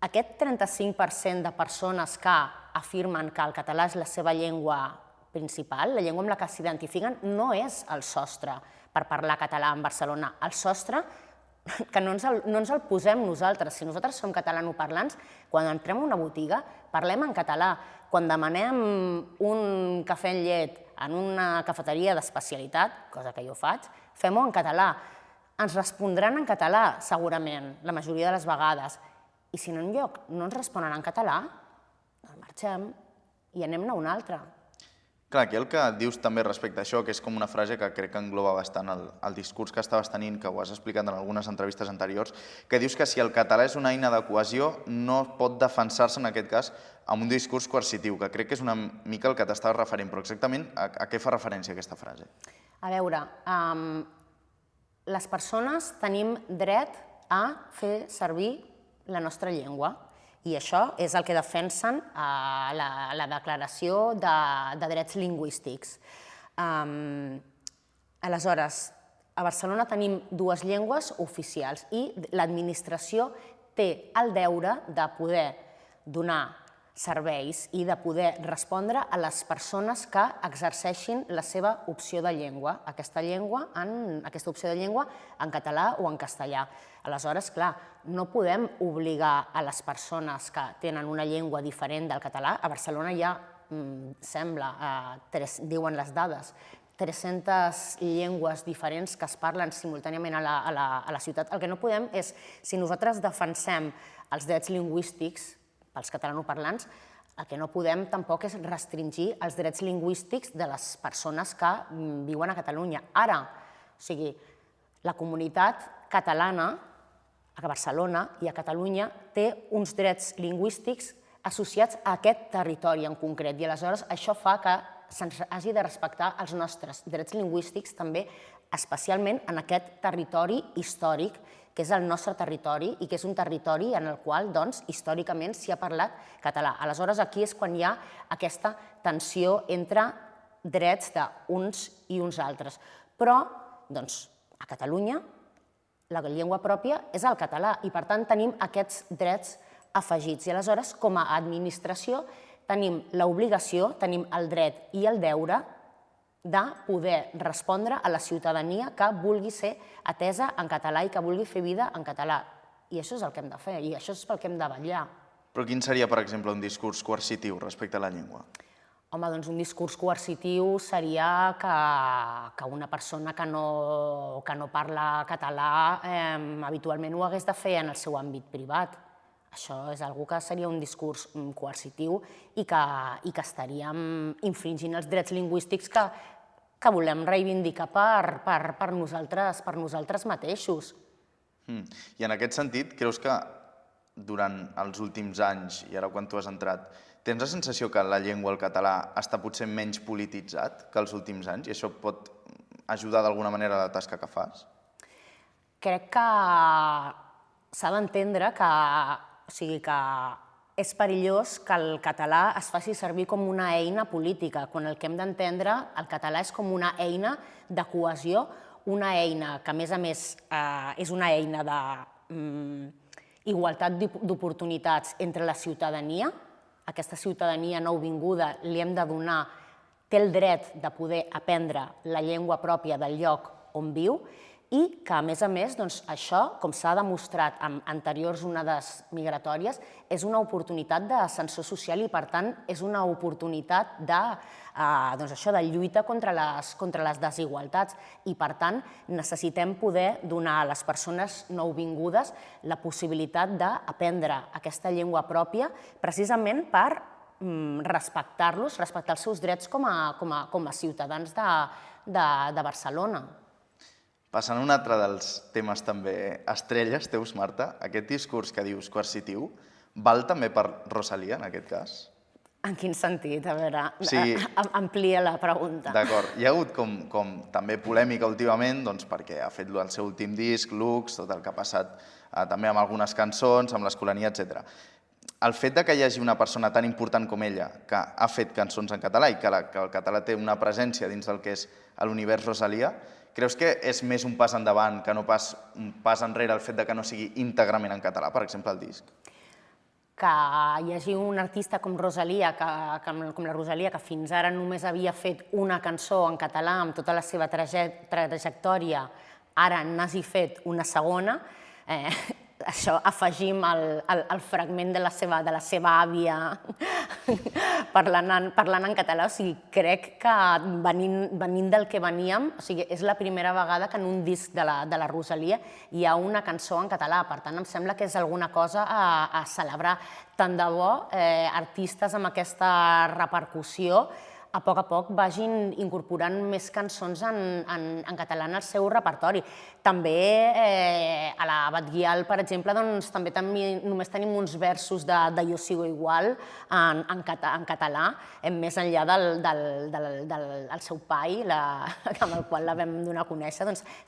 Aquest 35% de persones que afirmen que el català és la seva llengua principal, la llengua amb la que s'identifiquen, no és el sostre per parlar català en Barcelona. El sostre, que no ens el posem nosaltres. Si nosaltres som catalanoparlants, quan entrem a una botiga, parlem en català. Quan demanem un cafè amb llet en una cafeteria d'especialitat, cosa que jo faig, fem-ho en català. Ens respondran en català, segurament, la majoria de les vegades. I si en un lloc no ens responen en català, marxem i anem a un altre. Clar, aquí el que dius també respecte a això, que és com una frase que crec que engloba bastant el discurs que estaves tenint, que ho has explicat en algunes entrevistes anteriors, que dius que si el català és una eina de cohesió, no pot defensar-se en aquest cas amb un discurs coercitiu, que crec que és una mica el que t'estaves referint, però exactament a què fa referència aquesta frase? A veure, les persones tenim dret a fer servir la nostra llengua. I això és el que defensen a la Declaració de Drets Lingüístics. Aleshores, a Barcelona tenim dues llengües oficials i l'administració té el deure de poder donar serveis i de poder respondre a les persones que exerceixin la seva opció de llengua, aquesta opció de llengua en català o en castellà. Aleshores, clar, no podem obligar a les persones que tenen una llengua diferent del català. A Barcelona hi ha, sembla, diuen les dades, 300 llengües diferents que es parlen simultàniament a la ciutat. El que no podem és, si nosaltres defensem els drets lingüístics pels catalanoparlants, el que no podem tampoc és restringir els drets lingüístics de les persones que viuen a Catalunya. Ara, o sigui, la comunitat catalana a Barcelona i a Catalunya té uns drets lingüístics associats a aquest territori en concret i aleshores això fa que se'ns hagi de respectar els nostres drets lingüístics també, especialment en aquest territori històric que és el nostre territori i que és un territori en el qual, doncs, històricament s'hi ha parlat català. Aleshores, aquí és quan hi ha aquesta tensió entre drets d'uns i uns altres. Però, doncs, a Catalunya, la llengua pròpia és el català i, per tant, tenim aquests drets afegits. I, aleshores, com a administració, tenim l'obligació, tenim el dret i el deure de poder respondre a la ciutadania que vulgui ser atesa en català i que vulgui fer vida en català. I això és el que hem de fer, i això és pel que hem de vetllar. Però quin seria, per exemple, un discurs coercitiu respecte a la llengua? Home, doncs un discurs coercitiu seria que una persona que no parla català habitualment ho hagués de fer en el seu àmbit privat. Això és una cosa que seria un discurs coercitiu i que estaríem infringint els drets lingüístics que volem reivindicar per nosaltres mateixos. I en aquest sentit, creus que durant els últims anys, i ara quan tu has entrat, tens la sensació que la llengua, el català, està potser menys polititzat que els últims anys i això pot ajudar d'alguna manera a la tasca que fas? Crec que s'ha d'entendre que és perillós que el català es faci servir com una eina política, quan el que hem d'entendre, el català és com una eina de cohesió, una eina que, a més, és una eina d'igualtat d'oportunitats entre la ciutadania. Aquesta ciutadania nouvinguda li hem de donar, té el dret de poder aprendre la llengua pròpia del lloc on viu i que, a més, això, com s'ha demostrat en anteriors onades migratòries, és una oportunitat d'ascensor social i, per tant, és una oportunitat de lluita contra les desigualtats. I, per tant, necessitem poder donar a les persones nouvingudes la possibilitat d'aprendre aquesta llengua pròpia precisament per respectar-los, respectar els seus drets com a ciutadans de Barcelona. Passant a un altre dels temes també estrelles teus, Marta, aquest discurs que dius coercitiu, val també per Rosalía, en aquest cas? En quin sentit? A veure, amplia la pregunta. D'acord. Hi ha hagut com també polèmica últimament perquè ha fet el seu últim disc, Lux, tot el que ha passat també amb algunes cançons, amb l'Escolania, etc. El fet que hi hagi una persona tan important com ella que ha fet cançons en català i que el català té una presència dins del que és l'univers Rosalía, creus que és més un pas endavant que no pas un pas enrere el fet que no sigui íntegrament en català, per exemple, el disc? Que hi hagi un artista com Rosalía, com la Rosalía, que fins ara només havia fet una cançó en català amb tota la seva trajectòria, ara n'hagi fet una segona, això afegim el fragment de la seva àvia parlant en català, o sigui, crec que venint del que veníem, o sigui, és la primera vegada que en un disc de la Rosalía hi ha una cançó en català, per tant em sembla que és alguna cosa a celebrar. Tant de bo artistes amb aquesta repercussió a poc vagin incorporant més cançons en català en el seu repertori. També a la Batguial, per exemple, també només tenim uns versos de Jo sigo igual en català, més enllà del seu pai, amb el qual la vam donar a conèixer.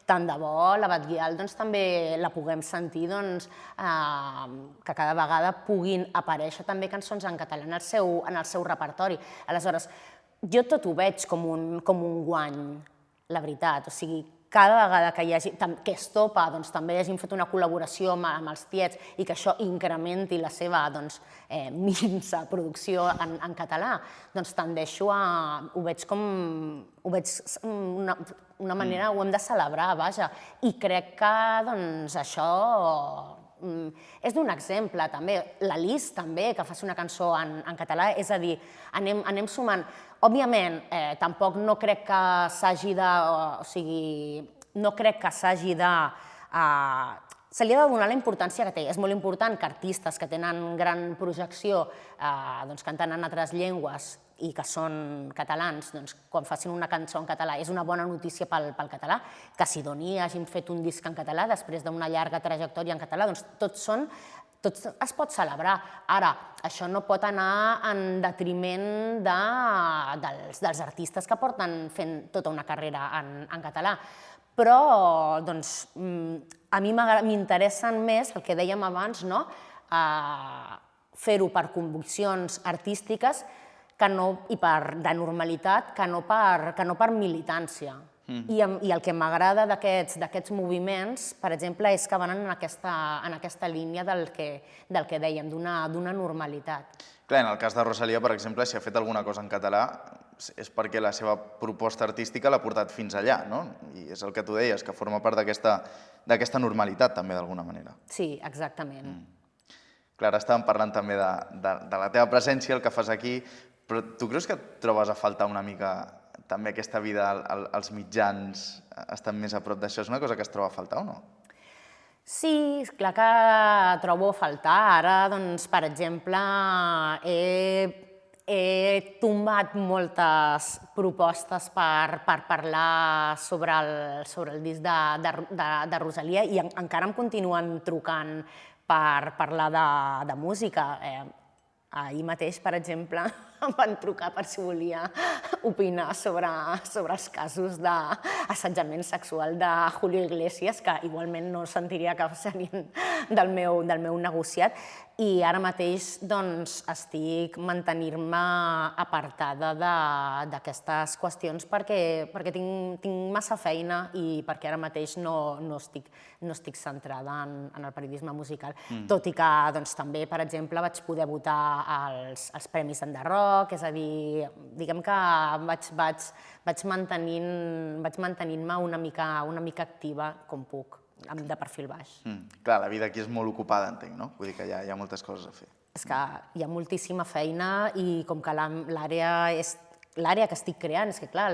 Tant de bo la Batguial també la puguem sentir, que cada vegada puguin aparèixer també cançons en català en el seu repertori. Aleshores, jo tot ho veig com un guany, la veritat. O sigui, cada vegada que hi hagi, que Estopa també hagin fet una col·laboració amb els Tiets i que això incrementi la seva minsa producció en català, doncs tendeixo a... Ho veig com... una manera, ho hem de celebrar, vaja, i crec que això és d'un exemple, també. La Lis, també, que faci una cançó en català, és a dir, anem sumant. Òbviament, tampoc no crec que s'hagi de... O sigui, no crec que s'hagi de... Se li ha de donar la importància que té. És molt important que artistes que tenen gran projecció, cantant en altres llengües i que són catalans, quan facin una cançó en català és una bona notícia pel català, que Sidoní hagin fet un disc en català després d'una llarga trajectòria en català, doncs tot es pot celebrar. Ara, això no pot anar en detriment dels artistes que porten fent tota una carrera en català. Però a mi m'interessen més, el que dèiem abans, fer-ho per conviccions artístiques i de normalitat, que no per militància. I el que m'agrada d'aquests moviments, per exemple, és que van en aquesta línia del que dèiem, d'una normalitat. Clar, en el cas de Rosalía, per exemple, si ha fet alguna cosa en català és perquè la seva proposta artística l'ha portat fins allà, no? I és el que tu deies, que forma part d'aquesta normalitat, també, d'alguna manera. Sí, exactament. Clar, ara estàvem parlant també de la teva presència, el que fas aquí, però tu creus que et trobes a faltar una mica també aquesta vida, els mitjans estan més a prop d'això? És una cosa que es troba a faltar o no? Sí, clar que trobo a faltar. Ara, per exemple, he tombat moltes propostes per parlar sobre el disc de Rosalía i encara em continuen trucant per parlar de música. Ahir mateix, per exemple, em van trucar per si volia opinar sobre els casos d'assetjament sexual de Julio Iglesias, que igualment no sentiria que serien del meu negociat. I ara mateix estic mantenint-me apartada d'aquestes qüestions perquè tinc massa feina i perquè ara mateix no estic centrada en el periodisme musical. Tot i que també, per exemple, vaig poder votar als Premis Enderrock, és a dir, diguem que vaig mantenint-me una mica activa com puc, de perfil baix. Clar, la vida aquí és molt ocupada, entenc, no? Vull dir que hi ha moltes coses a fer. És que hi ha moltíssima feina i com que l'àrea que estic creant, és que clar,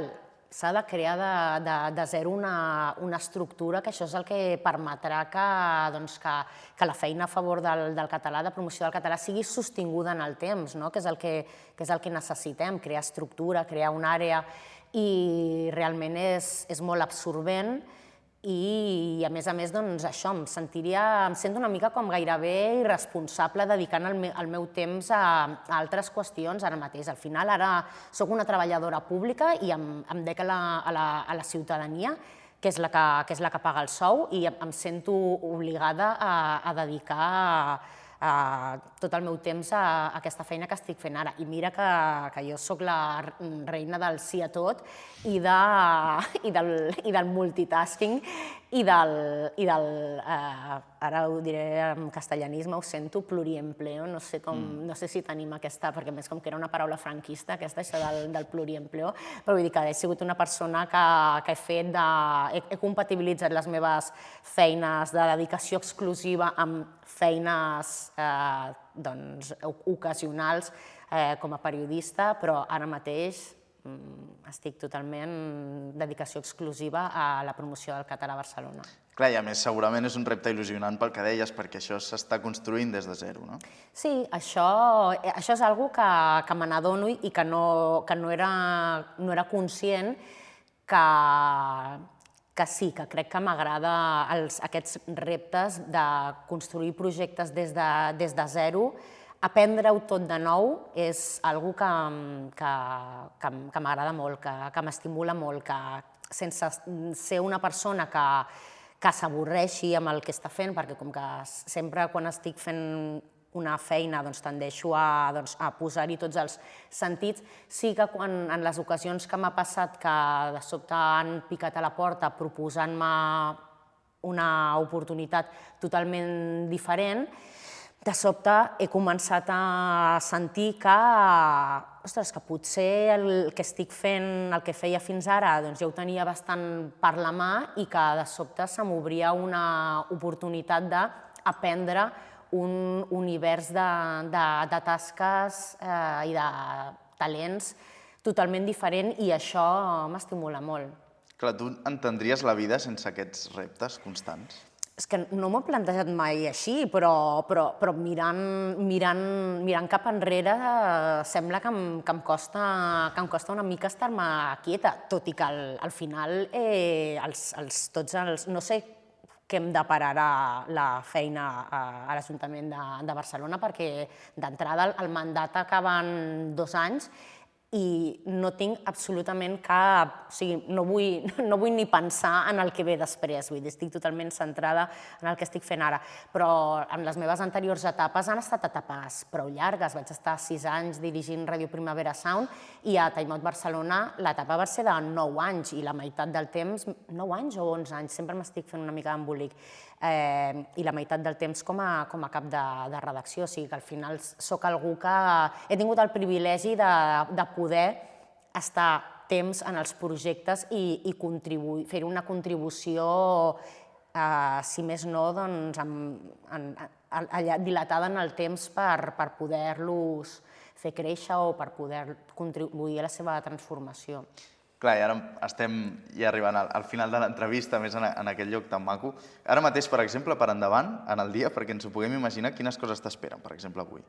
s'ha de crear de zero una estructura que això és el que permetrà que la feina a favor del català, de promoció del català, sigui sostinguda en el temps, que és el que necessitem, crear estructura, crear una àrea, i realment és molt absorbent. I, a més, això, em sento una mica com gairebé irresponsable dedicant el meu temps a altres qüestions ara mateix. Al final, ara soc una treballadora pública i em dec a la ciutadania, que és la que paga el sou, i em sento obligada a dedicar tot el meu temps a aquesta feina que estic fent ara. I mira que jo sóc la reina del sí a tot i del multitasking i del, ara ho diré en castellanisme, ho sento, pluriempleo, no sé si tenim aquesta, perquè més com que era una paraula franquista, aquesta, això del pluriempleo, però vull dir que he sigut una persona que he compatibilitzat les meves feines de dedicació exclusiva amb feines ocasionals com a periodista, però ara mateix estic totalment en dedicació exclusiva a la promoció del català a Barcelona. Clar, i a més segurament és un repte il·lusionant pel que deies, perquè això s'està construint des de zero, no? Sí, això és una cosa que me n'adono i que no era conscient, que sí, que crec que m'agrada aquests reptes de construir projectes des de zero. Aprendre-ho tot de nou és una cosa que m'agrada molt, que m'estimula molt, que sense ser una persona que s'avorreixi amb el que està fent, perquè com que sempre quan estic fent una feina tendeixo a posar-hi tots els sentits. Sí que en les ocasions que m'ha passat que de sobte han picat a la porta proposant-me una oportunitat totalment diferent, de sobte he començat a sentir que, ostres, que potser el que estic fent, el que feia fins ara, ja ho tenia bastant per la mà i que de sobte se m'obria una oportunitat d'aprendre un univers de tasques i de talents totalment diferent i això m'estimula molt. Clar, tu entendries la vida sense aquests reptes constants? És que no m'ho he plantejat mai així, però mirant cap enrere sembla que em costa una mica estar-me quieta, tot i que al final no sé què em depararà la feina a l'Ajuntament de Barcelona, perquè d'entrada el mandat acaba en 2 anys i no tinc absolutament cap... O sigui, no vull ni pensar en el que ve després, vull dir, estic totalment centrada en el que estic fent ara. Però en les meves anteriors etapes han estat etapes prou llargues. Vaig estar 6 anys dirigint Ràdio Primavera Sound i a Time Out Barcelona l'etapa va ser de 9 anys i la meitat del temps, 9 anys o 11 anys, sempre m'estic fent una mica d'embolic, i la meitat del temps com a cap de redacció. O sigui que al final sóc algú que he tingut el privilegi de poder estar temps en els projectes i fer una contribució, si més no, dilatada en el temps per poder-los fer créixer o per poder contribuir a la seva transformació. Clar, i ara estem ja arribant al final de l'entrevista, més en aquest lloc tan maco. Ara mateix, per exemple, per endavant, en el dia, perquè ens ho puguem imaginar, quines coses t'esperen, per exemple, avui?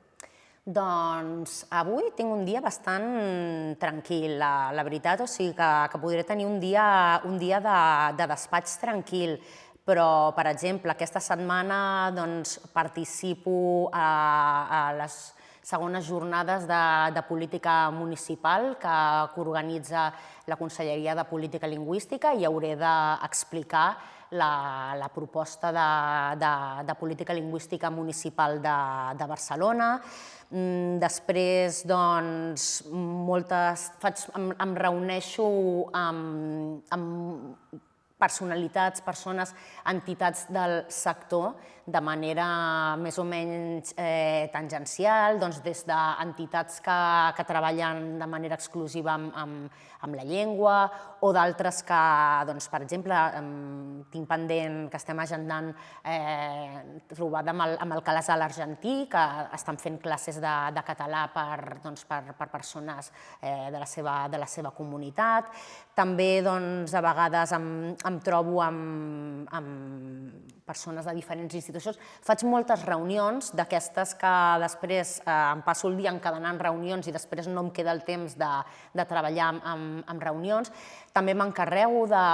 Doncs avui tinc un dia bastant tranquil, la veritat, o sigui que podré tenir un dia de despatx tranquil, però, per exemple, aquesta setmana participo a les segones jornades de política municipal que organitza la Conselleria de Política Lingüística i hauré d'explicar la proposta de política lingüística municipal de Barcelona. Després, doncs, em reuneixo amb personalitats, persones, entitats del sector de manera més o menys tangencial, des d'entitats que treballen de manera exclusiva amb la llengua o d'altres que, per exemple, tinc pendent que estem agendant trobada amb el Calasar argentí, que estan fent classes de català per persones de la seva comunitat. També, a vegades, em trobo amb persones de diferents institucions. Faig moltes reunions d'aquestes que després em passo el dia encadenant reunions i després no em queda el temps de treballar en reunions. També m'encarrego de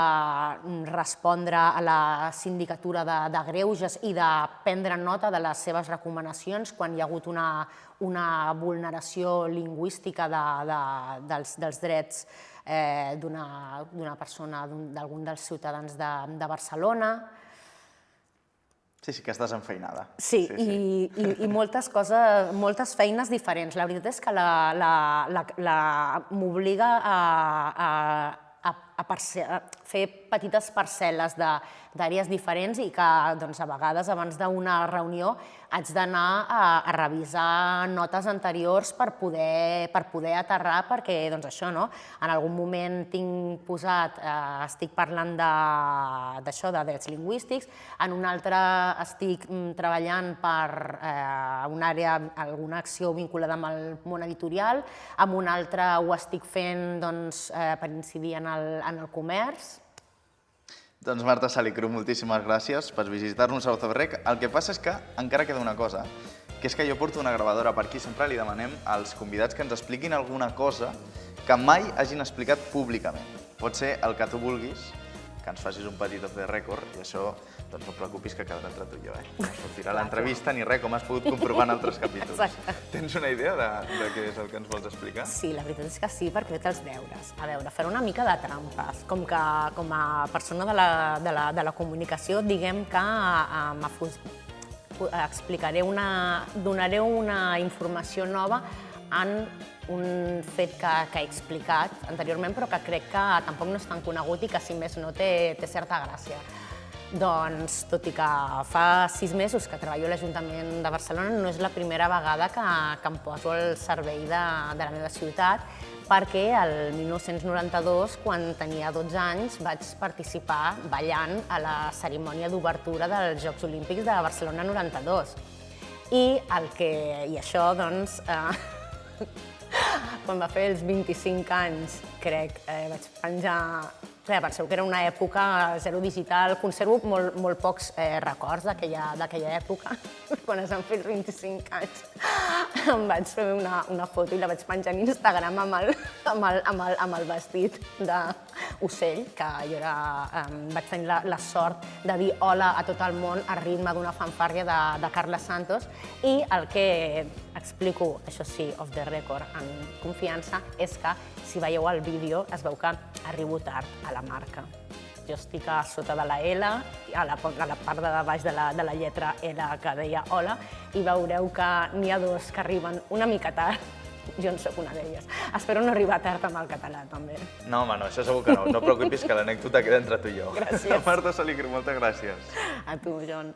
respondre a la sindicatura de greuges i de prendre nota de les seves recomanacions quan hi ha hagut una vulneració lingüística dels drets d'una persona, d'algun dels ciutadans de Barcelona. Sí, que estàs enfeinada. Sí, i moltes feines diferents. La veritat és que m'obliga a fer petites parcel·les d'àrees diferents i que a vegades abans d'una reunió haig d'anar a revisar notes anteriors per poder aterrar perquè això, en algun moment estic parlant d'això, de drets lingüístics, en un altre estic treballant per una àrea, alguna acció vinculada amb el món editorial, en un altre ho estic fent per incidir en el comerç. Doncs Marta Salicru, moltíssimes gràcies per visitar-nos a South of Rec. El que passa és que encara queda una cosa, que és que jo porto una gravadora per aquí, sempre li demanem als convidats que ens expliquin alguna cosa que mai hagin explicat públicament. Pot ser el que tu vulguis, que ens facis un petit off the record, i això, doncs no et preocupis que quedarà entre tu i jo, No sortirà l'entrevista ni res, com has pogut comprovar en altres capítols. Tens una idea de què és el que ens vols explicar? Sí, la veritat és que sí, perquè he fet els deures. A veure, faré una mica de trampes. Com a persona de la comunicació, diguem que donaré una informació nova en un fet que he explicat anteriorment, però que crec que tampoc no és tan conegut i que, si més no, té certa gràcia. Doncs, tot i que fa 6 mesos que treballo a l'Ajuntament de Barcelona, no és la primera vegada que em poso al servei de la meva ciutat, perquè el 1992, quan tenia 12 anys, vaig participar ballant a la cerimònia d'obertura dels Jocs Olímpics de Barcelona 92. I això, doncs, quan va fer els 25 anys, crec, vaig penjar... Clar, penseu que era una època zero digital, conservo molt pocs records d'aquella època, quan es van fer els 25 anys. Em vaig fer una foto i la vaig penjar en Instagram amb el vestit d'ocell, que jo vaig tenir la sort de dir hola a tot el món al ritme d'una fanfàrria de Carles Santos, i el que explico, això sí, off the record, en confiança, és que si veieu el vídeo es veu que arribo tard a la marca. Jo estic a sota de la L, a la part de baix de la lletra L que deia hola, i veureu que n'hi ha 2 que arriben una mica tard. Jo en soc una d'elles. Espero no arribar tard amb el català, també. No, home, no, això segur que no. No et preocupis, que l'anècdota queda entre tu i jo. Gràcies. Marta Salicru, moltes gràcies. A tu, Jon.